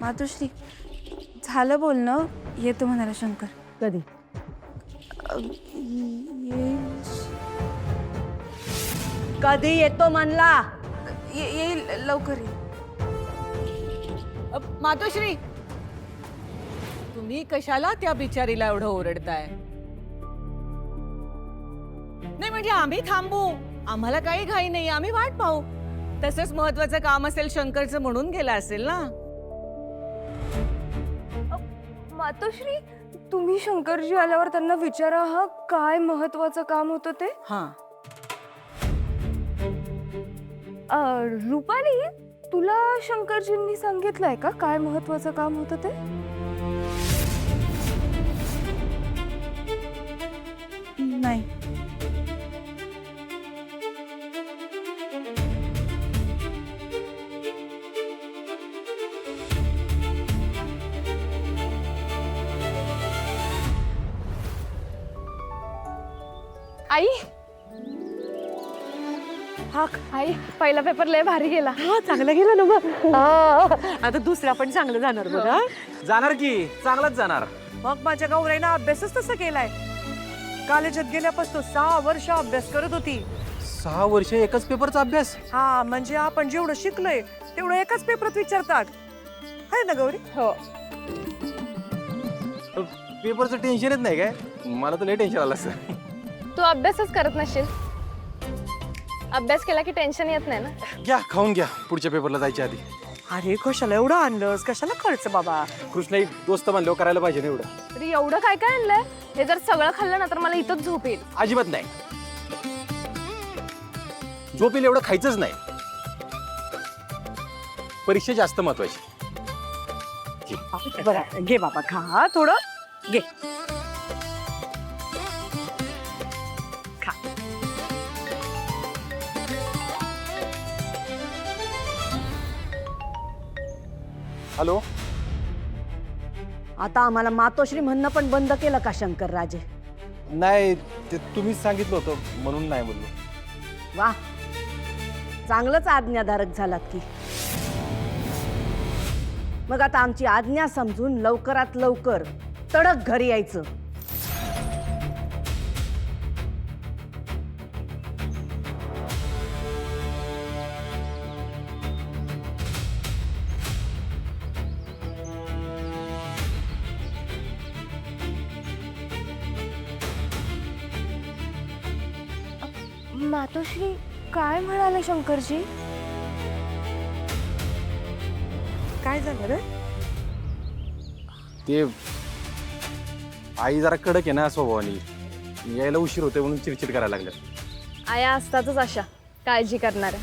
मातोश्री, झालं बोलणं, येतो म्हणाला शंकर. कधी? कधी येतो म्हणला? येईल लवकर येईल. मातोश्री, तुम्ही कशाला त्या बिचारीला एवढं ओरडताय? नाही म्हणजे आम्ही थांबू, आम्हाला काही घाई नाही, आम्ही वाट पाहू. तसंच महत्वाचं काम असेल शंकरचं म्हणून गेला असेल ना. मातोश्री, तुम्ही शंकरजी आल्यावर त्यांना विचारा हा काय महत्वाचं काम होतं ते. हा, रुपाली, तुला शंकरजींनी सांगितलंय का काय महत्वाचं काम होतं ते? नाही. आई, हा आई, पहिला पेपर लय भारी गेला. हा, चांगला गेला ना मग. आता दुसरा पण चांगलं जाणार बघा. जाणार की चांगलाच जाणार. मग माझ्या गौराईनं अभ्यासच तसा केलाय. कॉलेजात गेल्यापासून 6 वर्ष अभ्यास करत होती. 6 वर्ष एकच पेपरचा अभ्यास. हा, म्हणजे आपण जेवढं शिकलोय तेवढं एकाच पेपरात विचारतात, आहे ना गौरी? हो. पेपरचं टेन्शनच नाही काय? मला तर लय टेन्शन आलं असं. तू अभ्यासच करत नसशील. अभ्यास केला की टेन्शन येत नाही ना. घ्या खाऊन घ्या पुढच्या पेपरला जायच्या आधी. अरे कशाला एवढं आणलंस, कशाला खर्च बाबा? कृष्णा एक दोस्त म्हणलो करायला पाहिजे ना एवढं. तरी एवढं काय काय आणलंय? हे जर सगळं खाल्लं ना तर मला इथंच झोप येईल. अजिबात नाही. झोपेल एवढं खायचंच नाही. परीक्षा जास्त महत्वाची. बरं घे बाबा, खा थोडं घे. खा. हॅलो, आता आम्हाला मातोश्री म्हणणं पण बंद केलं का शंकर राजे? नाही ते तुम्हीच सांगितलं होतं म्हणून नाही बोललो. वा, चांगलंच आज्ञाधारक झालात की. मग आता आमची आज्ञा समजून लवकरात लवकर तडक घरी यायचं. मातोश्री, काय म्हणाले शंकरजी? काय झालं रे? ते आई जरा कडक आहे ना स्वभावानी, यायला उशीर होते म्हणून चिडचिड करायला लागल्या. आया असतातच अशा काळजी करणाऱ्या.